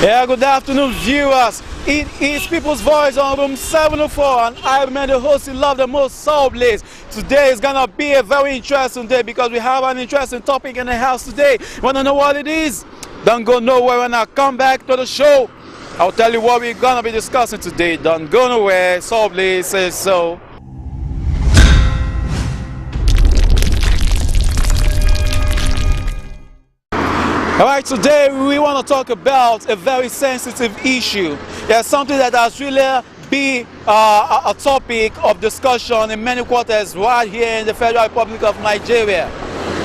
Yeah, good afternoon, viewers. It is People's Voice on room 704, and I remain the host you love the most, Soul Blaze. Today is gonna be a very interesting day because we have an interesting topic in the house today. Wanna know what it is? Don't go nowhere when I come back to the show. I'll tell you what we're gonna be discussing today. Don't go nowhere. Soul Blaze says so. Alright, today we want to talk about a very sensitive issue. There's something that has really been a topic of discussion in many quarters right here in the Federal Republic of Nigeria.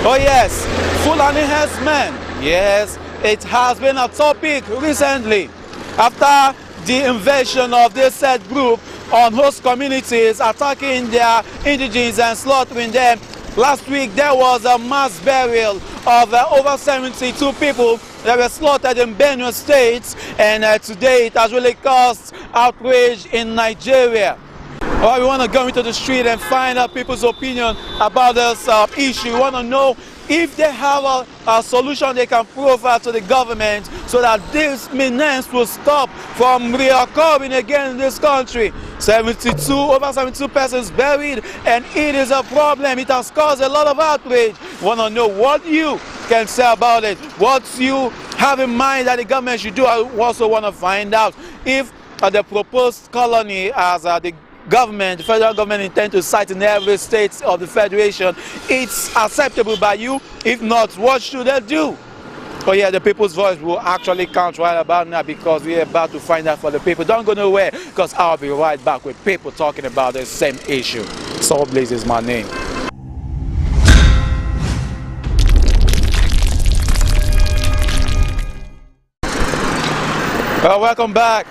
Oh yes, Fulani Herdsmen. Yes, it has been a topic recently after the invasion of this said group on host communities, attacking their indigents and slaughtering them. Last week there was a mass burial of over 72 people that were slaughtered in Benue State, and today it has really caused outrage in Nigeria. Well, we want to go into the street and find out people's opinion about this issue. We want to know if they have a solution they can provide to the government so that this menace will stop from reoccurring again in this country. Over 72 persons buried, and it is a problem. It has caused a lot of outrage. Want to know what you can say about it, what you have in mind that the government should do. I also want to find out if the proposed colony as the federal government intend to site in every state of the federation, it's acceptable by you. If not, what should they do? Oh yeah, the people's voice will actually count right about now because we're about to find out for the people. Don't go nowhere because I'll be right back with people talking about the same issue. Soul Blaze is my name. Welcome back.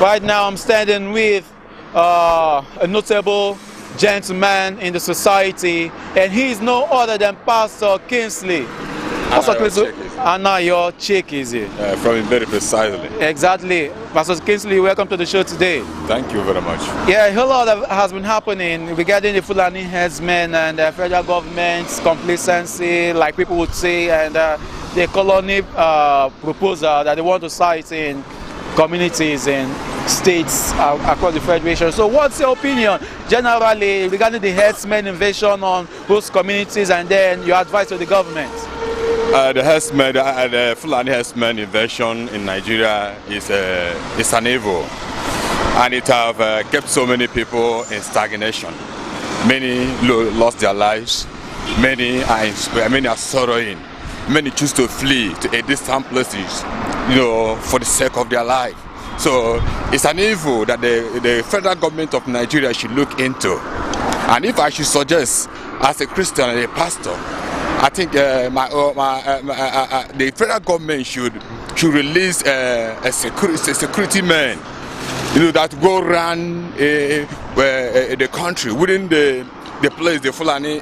Right now I'm standing with a notable gentleman in the society, and he is no other than Pastor Kingsley. Pastor Kingsley, Anayo Chick is it? From very precisely. Exactly. Pastor Kingsley, welcome to the show today. Thank you very much. Yeah, a whole lot has been happening regarding the Fulani Herdsmen and the federal government's complacency, like people would say, and the colony proposal that they want to site in communities and states across the federation. So what's your opinion generally regarding the herdsmen invasion on those communities and then your advice to the government? The Fulani herdsmen invasion in Nigeria is an evil, and it have kept so many people in stagnation. Many lost their lives, many are sorrowing, many choose to flee to distant places, for the sake of their life. So it's an evil that the federal government of Nigeria should look into. And if I should suggest, as a Christian and a pastor, I think the federal government should release a security man, that go around the country within the place the Fulani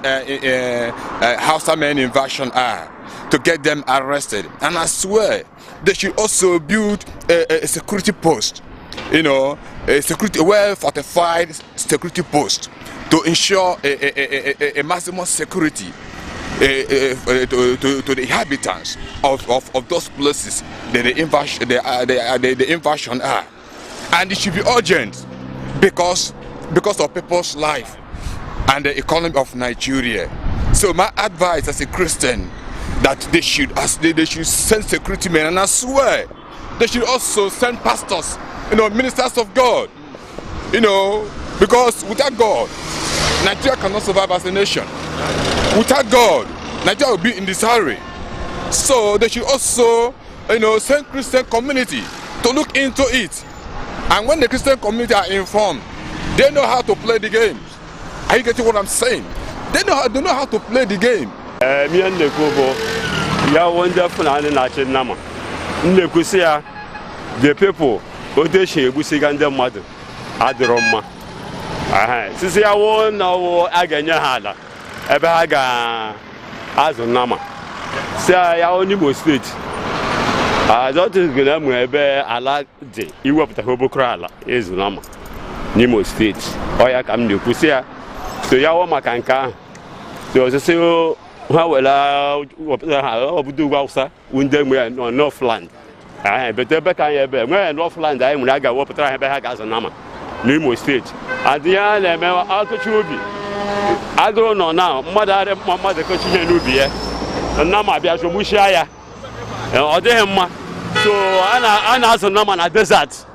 Hausa men invasion are, to get them arrested. And I swear they should also build a security post, a well-fortified security post to ensure a maximum security to the inhabitants of those places that the invasion are. And it should be urgent because of people's life and the economy of Nigeria. So my advice as a Christian, that they should send security men, and I swear they should also send pastors, ministers of God, because without God, Nigeria cannot survive as a nation. Without God, Nigeria will be in disarray. So they should also, send Christian community to look into it. And when the Christian community are informed, they know how to play the game. Are you getting what I'm saying? They know how to play the game. Me and the Kubo, you are wonderful and natural nama. Nekusia, the people, what they say, we see under mother, Adroma. Since I won't know Aganya Hala, Ebaga Azonama. Say I only must fit. I don't think I'm going to allow the you up the Hobokrala is Lama. Nemo State. Oya come to Pusia. So Yawa Makanka. So I say, how will I do Wausa? When they were on Northland. But ebe ka ya ebe nwere Northland anyị nwere aga wepụtara ebe ha ga-azụ nama n'Imo steeti. Adị ya na-eme akụchi ubi. Agụrụ nọ na mmadụ arị mmadụ kochi ihe n'ubi ya. Nama bịa zogbuchia ya. Ọ dịghị mma. So a na-azụ nama na desert.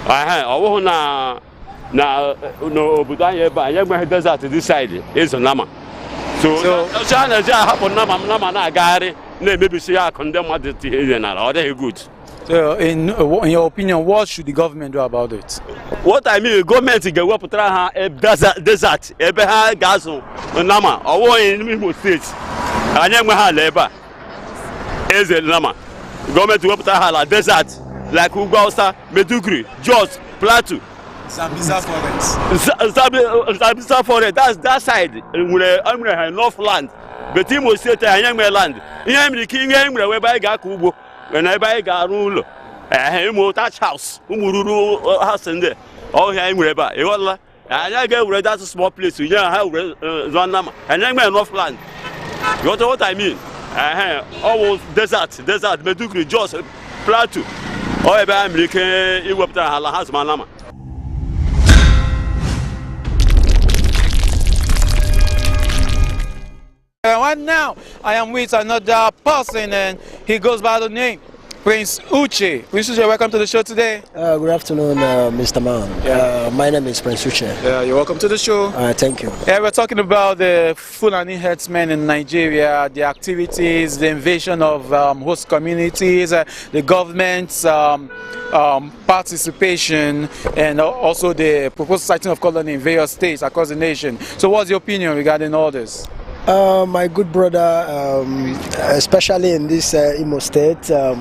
Ọ bụghị na obodo anyị ebe anyị enweghị desert this side ịzụ nama. So a na-eji ahapụ nama na-agagharị na-emebisi ya akụ ndị mmadụ tinye n'ala. Ọ dịghị good. So in your opinion, what should the government do about it? What I mean, government ga-ewepụtara ha desert ebe ha ga-azụ nama. Ọ bụghị n'Imo steeti. Anyị enweghị ala ebe a eze nama. Gọọmenti wepụtara ha ala desert like Ugwu Hausa, Maiduguri, Jos, Plateau. Sambisa Forest. Sambisa Forest, that's that side. Nwere Northland. But Imo State anyị enweghị land. Ihe mere ike ihe nwere ebe anyị ga-akọ ugbo na ebe anyị ga-arụ ụlọ. Imo thatch house, ụmụ ruru house ndị. Ọhịa anyị nwere ebe a. Ịghọtala? Anyị ga-ewere that small place nye ha were zụọ nama. Anyị enweghị Northland. You got what I mean? Almost desert, Maiduguri, Jos, Plateau. All ebe anyị mere ike iwepụtara ha ala ha zụọ nama. Right now, I am with another person, and he goes by the name Prince Uche. Prince Uche, welcome to the show today. Good afternoon, Mr. Man. Yeah. My name is Prince Uche. Yeah, you're welcome to the show. Thank you. Yeah, we're talking about the Fulani herdsmen in Nigeria, the activities, the invasion of host communities, the government's participation, and also the proposed siting of colony in various states across the nation. So what's your opinion regarding all this? My good brother, especially in this Imo state, there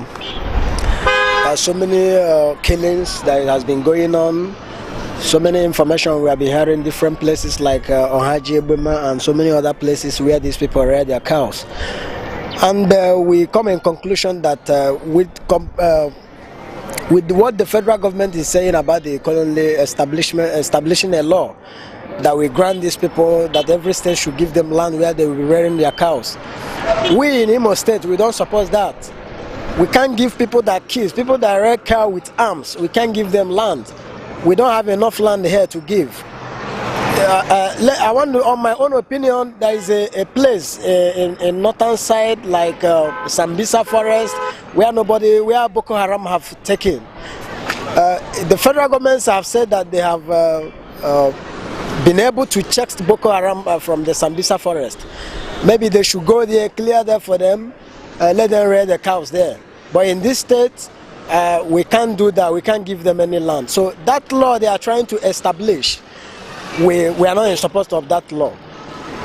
are so many killings that has been going on, so many information we have been hearing different places like Ohaji, Ebema, and so many other places where these people rear their cows. And we come in conclusion that with what the federal government is saying about the colony establishing a law that we grant these people that every state should give them land where they will be rearing their cows. We in Imo State, we don't support that. We can't give people that kills, people that rear cow with arms, we can't give them land. We don't have enough land here to give. I want to, on my own opinion, there is a place in northern side like Sambisa Forest where where Boko Haram have taken. The federal governments have said that they have been able to check Boko Haram from the Sambisa Forest. Maybe they should go there, clear there for them, let them rear the cows there. But in this state, we can't do that. We can't give them any land. So that law they are trying to establish, we are not in support of that law.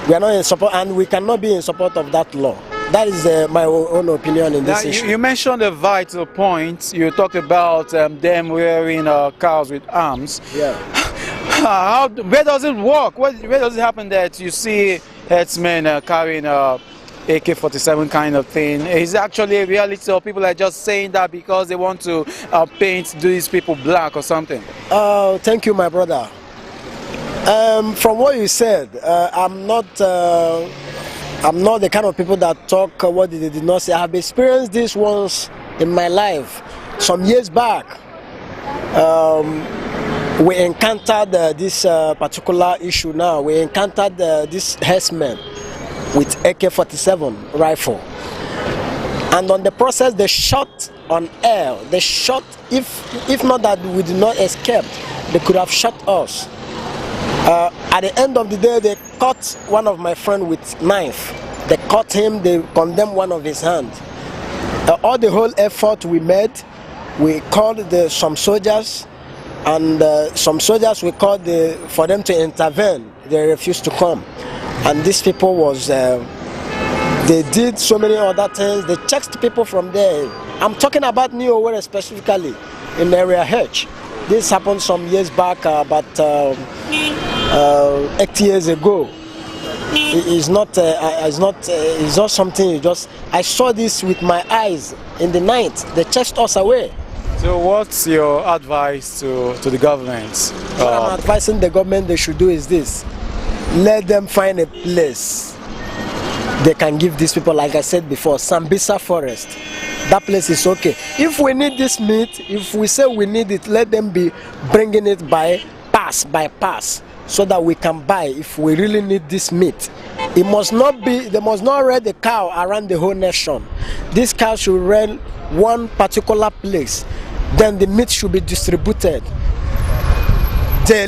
We are not in support, and we cannot be in support of that law. That is my own opinion in this issue. You mentioned a vital point. You talked about them rearing cows with arms. Yeah. Where does it work? Where does it happen that you see herdsmen carrying AK-47 kind of thing? Is it actually a reality, or people are just saying that because they want to paint these people black or something? Thank you, my brother. From what you said, I'm not the kind of people that talk what they did not say. I have experienced this once in my life. Some years back, we encountered this particular issue now. We encountered this herdsmen with AK-47 rifle. And on the process, they shot on air. They shot, if not that we did not escape, they could have shot us. At the end of the day, they cut one of my friends with knife. They cut him, they condemned one of his hands. All the whole effort we made, we called some soldiers, and some soldiers we called for them to intervene. They refused to come. And these people they did so many other things. They checked people from there. I'm talking about New Owerri specifically, in area H. This happened some years back, about 8 years ago. It's not something you just. I saw this with my eyes in the night. They chased us away. So what's your advice to the government? What I'm advising the government they should do is this: let them find a place they can give these people, like I said before, Sambisa Forest. that place is okay. If we need this meat, if we say we need it, let them be bringing it by pass, so that we can buy if we really need this meat. It must not be, they must not raid the cow around the whole nation. This cow should raid one particular place. Then the meat should be distributed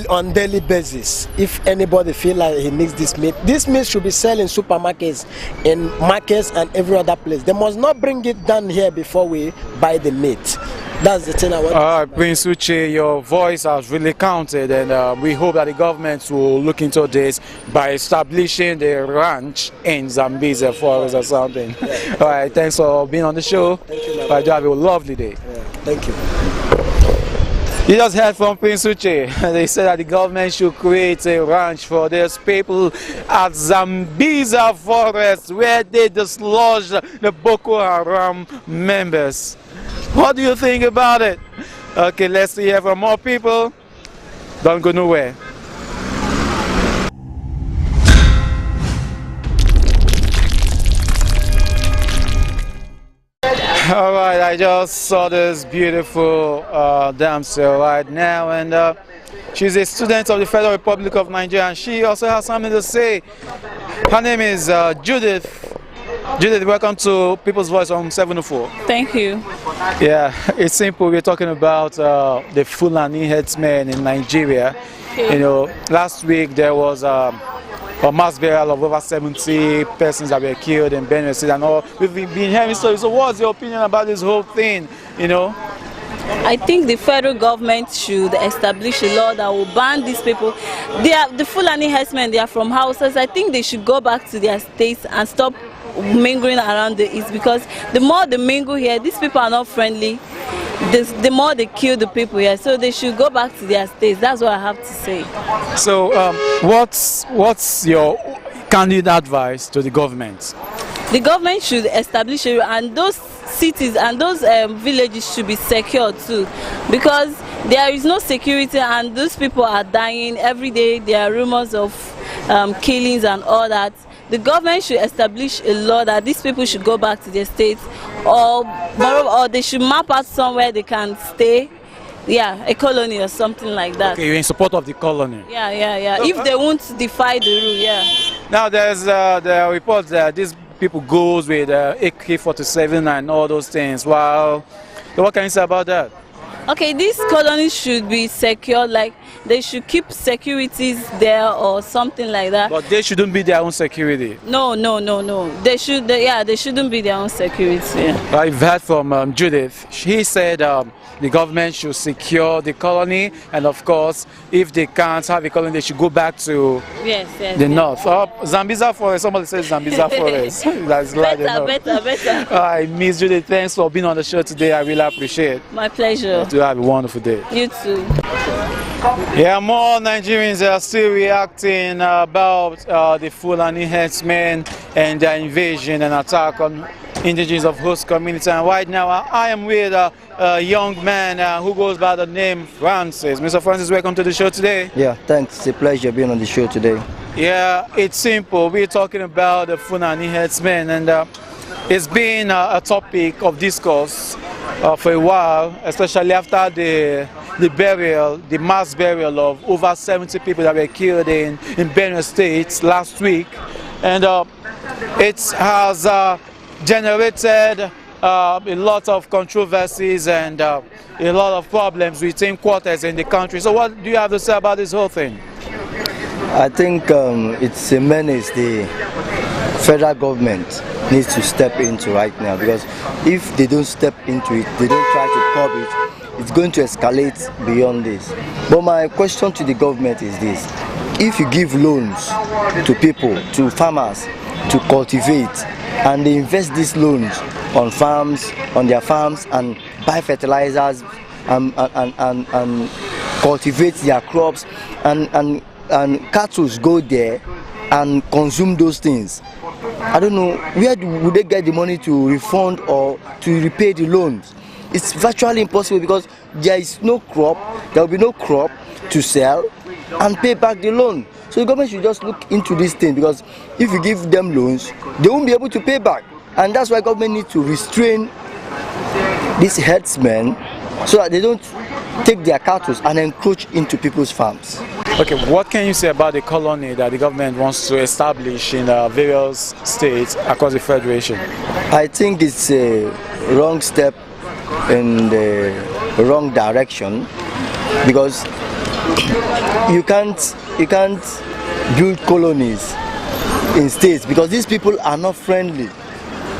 on daily basis. If anybody feel like he needs this meat should be sold in supermarkets, in markets and every other place. They must not bring it down here before we buy the meat. That's the thing I want. Prince Uche, your voice has really counted, and we hope that the government will look into this by establishing the ranch in Zambezi Forest or something. Yeah. All right, thanks for being on the show. Thank you. Have a lovely day. Yeah, thank you. You just heard from Prince Uche. They said that the government should create a ranch for these people at Zambezi Forest, where they dislodge the Boko Haram members. What do you think about it? Okay, let's hear from more people. Don't go nowhere. All right, I just saw this beautiful damsel right now, and she's a student of the Federal Republic of Nigeria, and she also has something to say. Her name is Judith. Judith, welcome to People's Voice on 704. Thank you. Yeah, it's simple. We're talking about the Fulani herdsmen in Nigeria. Okay. You know, last week there was a mass burial of over 70 persons that were killed in Benue State and all. We've been hearing stories. So what's your opinion about this whole thing, you know? I think the federal government should establish a law that will ban these people. They are the Fulani herdsmen, they are from houses. I think they should go back to their states and stop mingling around the east, because the more they mingle here, these people are not friendly. The more they kill the people here, so they should go back to their states. That's what I have to say. So what's your candid advice to the government? The government should establish a, and those cities and those villages should be secure too, because there is no security and those people are dying every day. There are rumors of killings and all that. The government should establish a law that these people should go back to their states, or they should map out somewhere they can stay. Yeah, a colony or something like that. Okay, you're in support of the colony? Yeah. If they won't defy the rule, yeah. Now there's the reports that these people goes with AK-47 and all those things. Wow. So what can you say about that? Okay, these colonies should be secure, like they should keep securities there or something like that. But they shouldn't be their own security. No. They shouldn't be their own security. Yeah. I've heard from Judith. She said the government should secure the colony, and of course, if they can't have a colony, they should go back to the north. Zambezi Forest. Somebody says Zambezi Forest. That's better. All right, Miss Judith, thanks for being on the show today. I really appreciate it. My pleasure. You have a wonderful day. You too. Yeah, more Nigerians are still reacting about the Fulani herdsmen and their invasion and attack on indigenous of host community. And right now I am with a young man who goes by the name Francis. Mr. Francis, welcome to the show today. Yeah, thanks. It's a pleasure being on the show today. Yeah, it's simple. We're talking about the Fulani herdsmen, and it's been a topic of discourse for a while, especially after the mass burial of over 70 people that were killed in Benue State last week. And it has generated a lot of controversies and a lot of problems within quarters in the country. So what do you have to say about this whole thing? I think it's a menace the federal government needs to step into right now, because if they don't step into it, they don't try to curb it, it's going to escalate beyond this. But my question to the government is this: if you give loans to people, to farmers, to cultivate, and they invest these loans on farms, on their farms, and buy fertilizers and cultivate their crops, and cattle go there and consume those things, I don't know, where would they get the money to refund or to repay the loans? It's virtually impossible, because there is no crop, there will be no crop to sell and pay back the loan. So the government should just look into this thing, because if you give them loans, they won't be able to pay back. And that's why government needs to restrain these herdsmen so that they don't take their cattle and encroach into people's farms. Okay, what can you say about the colony that the government wants to establish in various states across the federation? I think it's a wrong step in the wrong direction, because you can't build colonies in states, because these people are not friendly.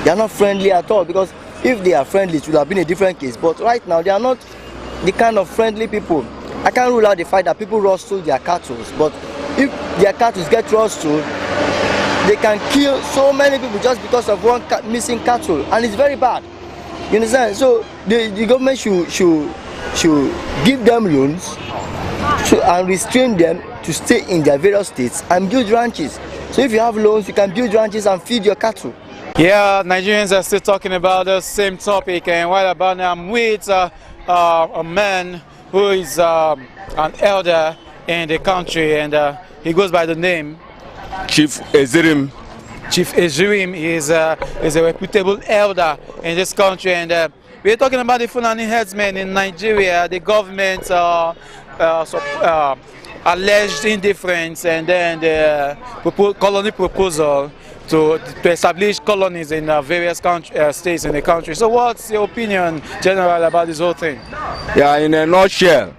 They are not friendly at all, because if they are friendly, it would have been a different case. But right now, they are not the kind of friendly people. I can't rule out the fact that people rustle their cattle, but if their cattle get rustled, they can kill so many people just because of one missing cattle, and it's very bad. You understand? So the government should give them loans and restrain them to stay in their various states and build ranches. So if you have loans, you can build ranches and feed your cattle. Yeah, Nigerians are still talking about the same topic, and while about now I'm with a man who is an elder in the country, and he goes by the name Chief Ezirim. Chief Ezirim is a reputable elder in this country, and we're talking about the Fulani herdsmen in Nigeria. The government alleged indifference, and then the colony proposal to establish colonies in various states in the country. So what's your opinion general about this whole thing? Yeah, in a nutshell,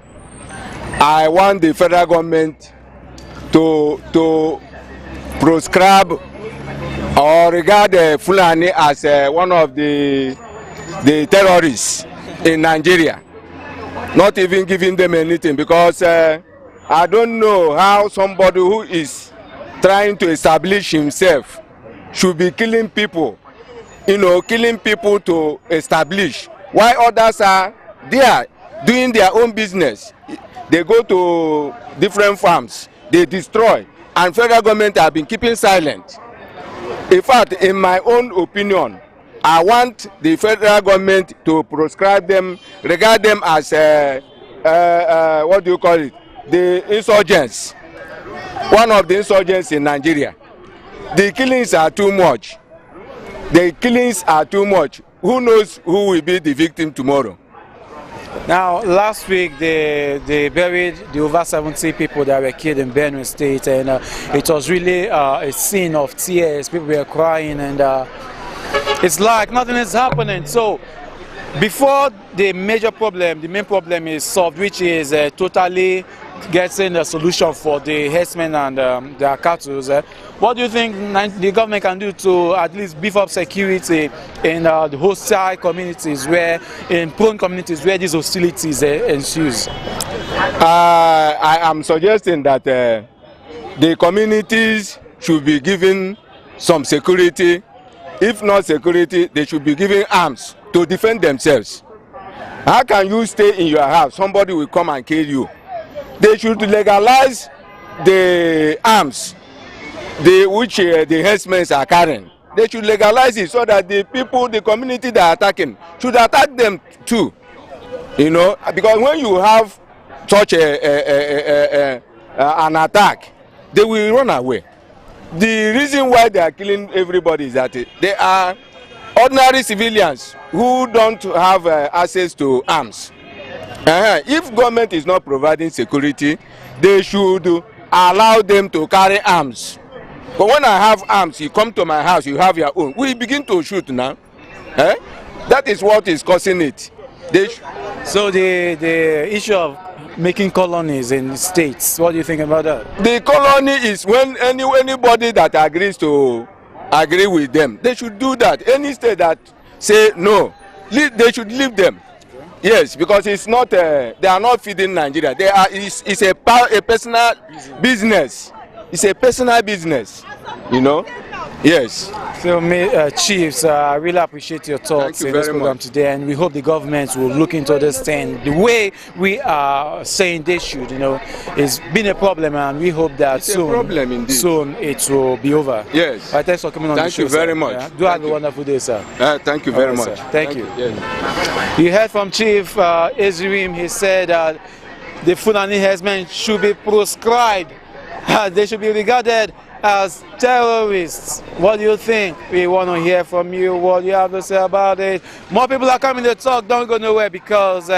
I want the federal government to proscribe or regard the Fulani as one of the terrorists in Nigeria, not even giving them anything, because I don't know how somebody who is trying to establish himself should be killing people, killing people to establish, while others are there doing their own business. They go to different farms, they destroy, and federal government have been keeping silent. In fact, in my own opinion, I want the federal government to proscribe them, regard them as what do you call it, the insurgents, one of the insurgents in Nigeria. The killings are too much. The killings are too much. Who knows who will be the victim tomorrow? Now, last week they buried the over 70 people that were killed in Benue State, and it was really a scene of tears. People were crying, and it's like nothing is happening. So, before the main problem is solved, which is totally getting a solution for the herdsmen and their cattle, what do you think the government can do to at least beef up security in the hostile communities, in prone communities where these hostilities ensues? I am suggesting that the communities should be given some security. If not security, they should be given arms to defend themselves. How can you stay in your house? Somebody will come and kill you. They should legalize the arms which the herdsmen are carrying. They should legalize it so that the people, the community that are attacking, should attack them too. Because when you have such an attack, they will run away. The reason why they are killing everybody is that they are ordinary civilians who don't have access to arms. If government is not providing security, they should allow them to carry arms. But when I have arms, you come to my house, you have your own. We begin to shoot now. That is what is causing it. So the issue of making colonies in states, what do you think about that? The colony is when anybody that agrees to agree with them, they should do that. Any state that say no, they should leave them. Yes, because it's not they are not feeding Nigeria. It's a personal business. It's a personal business, Yes. So, Chiefs, I really appreciate your thoughts in this program today, and we hope the government will look into this thing. The way we are saying they should, it's been a problem, and we hope that soon it will be over. Yes. Thanks for coming on the show. Thank you very much. Yeah? Do have a wonderful day, sir. Thank you very much. Sir. Thank you. Yes. You heard from Chief Ezirim. He said that the Fulani herdsmen should be proscribed. They should be regarded as terrorists. What do you think? We want to hear from you. What you have to say about it. More people are coming to talk. Don't go nowhere because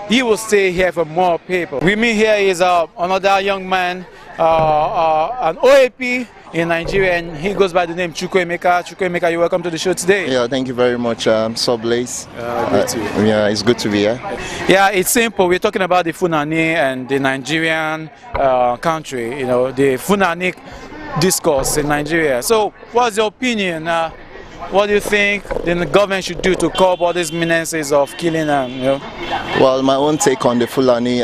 he will stay here for more people. With me here is another young man, an OAP in Nigeria, and he goes by the name Chukwuemeka. Chukwuemeka, you're welcome to the show today. Yeah, thank you very much, Soblaze. Yeah, it's good to be here. Yeah, it's simple. We're talking about the Fulani and the Nigerian country, you know, the Fulani discourse in Nigeria. So, what's your opinion? What do you think the government should do to curb all these menaces of killing them? You know? Well, my own take on the Fulani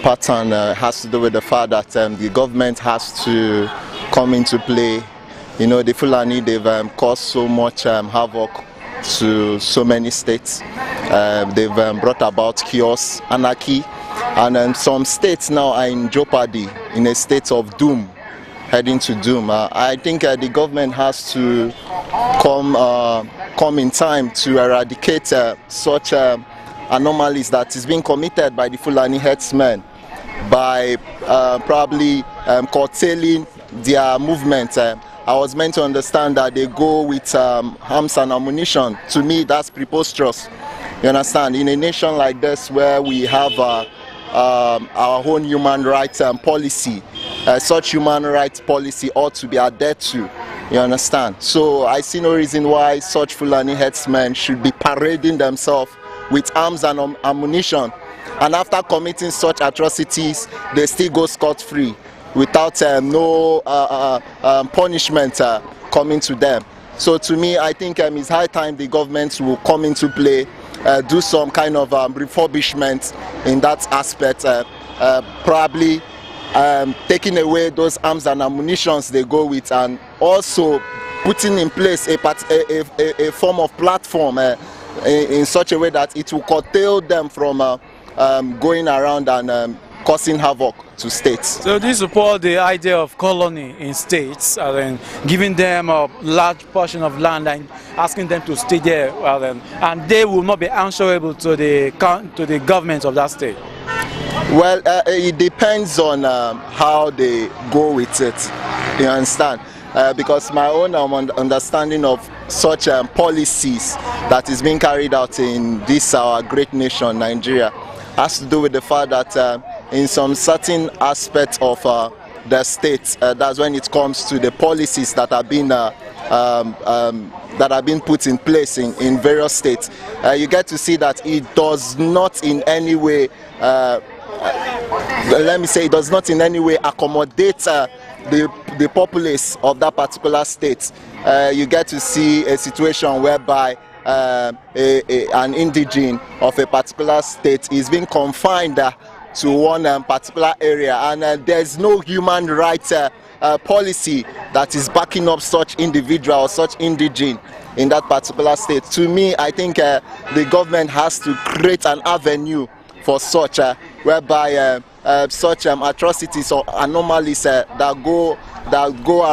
pattern has to do with the fact that the government has to come into play. You know, the Fulani, they've caused so much havoc to so many states. They've brought about chaos, anarchy, and some states now are in jeopardy, in a state of doom, heading to doom. I think the government has to come in time to eradicate such anomalies that is being committed by the Fulani herdsmen by probably curtailing their movement. I was meant to understand that they go with arms and ammunition. To me, that's preposterous. You understand? In a nation like this where we have our own human rights policy, such human rights policy ought to be adhered to. You understand? So I see no reason why such Fulani herdsmen should be parading themselves with arms and ammunition, and after committing such atrocities, they still go scot-free without no punishment coming to them. So to me, I think it's high time the government will come into play, do some kind of refurbishment in that aspect, probably taking away those arms and ammunitions they go with, and also putting in place a form of platform in such a way that it will curtail them from going around and causing havoc to states. So do you support the idea of colony in states, and giving them a large portion of land and asking them to stay there, and they will not be answerable to the government of that state? Well, it depends on how they go with it, you understand? Because my own understanding of such policies that is being carried out in this our great nation, Nigeria, has to do with the fact that in some certain aspects of the state, that's when it comes to the policies that have been put in place in various states, you get to see that it does not in any way, let me say, it does not in any way accommodate the populace of that particular state. You get to see a situation whereby an indigene of a particular state is being confined to one particular area, and there's no human rights policy that is backing up such individual or such indigene in that particular state. To me, I think the government has to create an avenue for such, whereby such atrocities or anomalies that go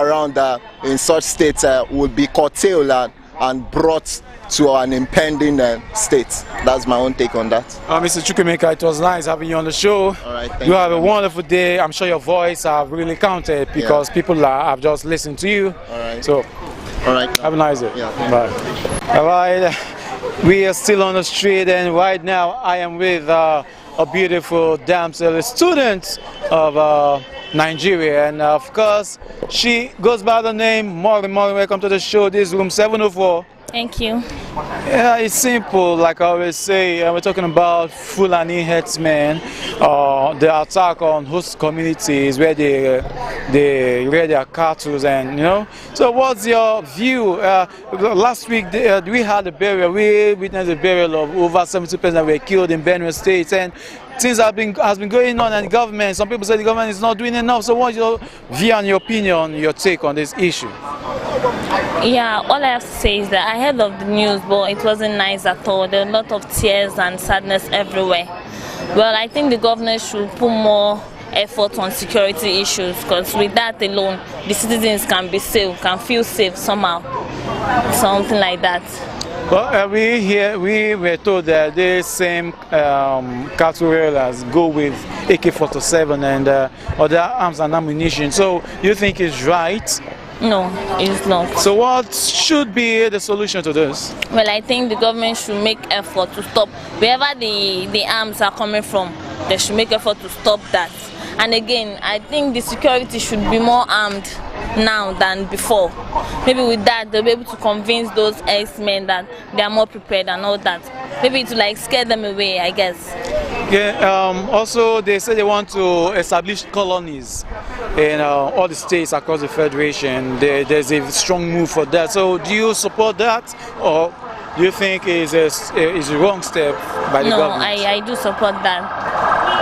around in such states would be curtailed and brought to an impending state. That's my own take on that. Mr. Chukwuemeka, it was nice having you on the show. All right, thank you have a wonderful day. I'm sure your voice have really counted because people have just listened to you. All right. So, all right. Have a nice day. Yeah, bye. All right. We are still on the street, and right now I am with a beautiful damsel, a student of Nigeria, and of course she goes by the name Mori. Welcome to the show. This is room 704. Thank you. Yeah, it's simple. Like I always say, we're talking about Fulani herdsmen, the attack on host communities where they rear their cattle, and you know. So, what's your view? Last week we had a burial. We witnessed a burial of over 70 persons that were killed in Benue State, and things has been going on, and the government. Some people say the government is not doing enough. So, what's your view and your opinion, your take on this issue? Yeah, all I have to say is that I heard of the news, but it wasn't nice at all. There were a lot of tears and sadness everywhere. Well, I think the government should put more effort on security issues, because with that alone, the citizens can be safe, can feel safe somehow, something like that. Well, we were told that these same cattle railers go with AK-47 and other arms and ammunition. So you think it's right? No, it's not. So what should be the solution to this? Well, I think the government should make effort to stop wherever the arms are coming from. They should make effort to stop that. And again, I think the security should be more armed now than before. Maybe with that they'll be able to convince those herdsmen that they are more prepared and all that. Maybe to like scare them away, I guess. Yeah. Also, they say they want to establish colonies in all the states across the federation. There's a strong move for that. So, do you support that, or do you think is a wrong step by the government? No, I do support that.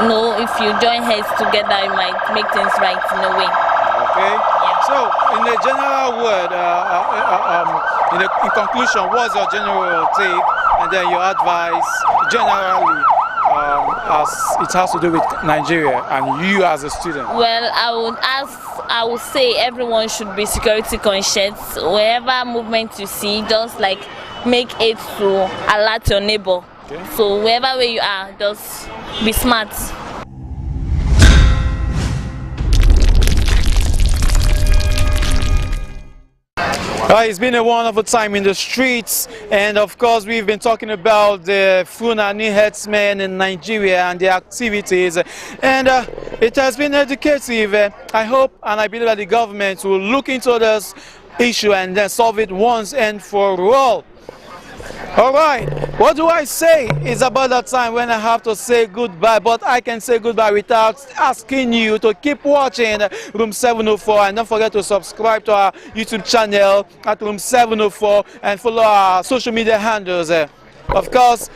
No, if you join heads together, it might make things right in a way. Okay. Yeah. So, in the general word, in conclusion, what's your general take, and then your advice generally, as it has to do with Nigeria and you as a student? Well, I would say everyone should be security conscious. Wherever movement you see, just like make it to alert your neighbor. Okay. So wherever way you are, just be smart. It's been a wonderful time in the streets, and of course we've been talking about the Fulani herdsmen in Nigeria and their activities, and it has been educative. I hope and I believe that the government will look into this issue and then solve it once and for all. Alright, what do I say? It's about that time when I have to say goodbye, but I can say goodbye without asking you to keep watching Room 704, and don't forget to subscribe to our YouTube channel at Room 704 and follow our social media handles. Of course,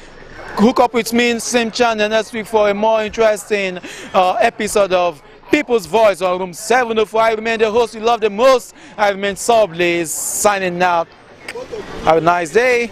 hook up with me, same channel next week for a more interesting episode of People's Voice on Room 704. I remain the host you love the most. I remain Soblaze, signing out. Have a nice day.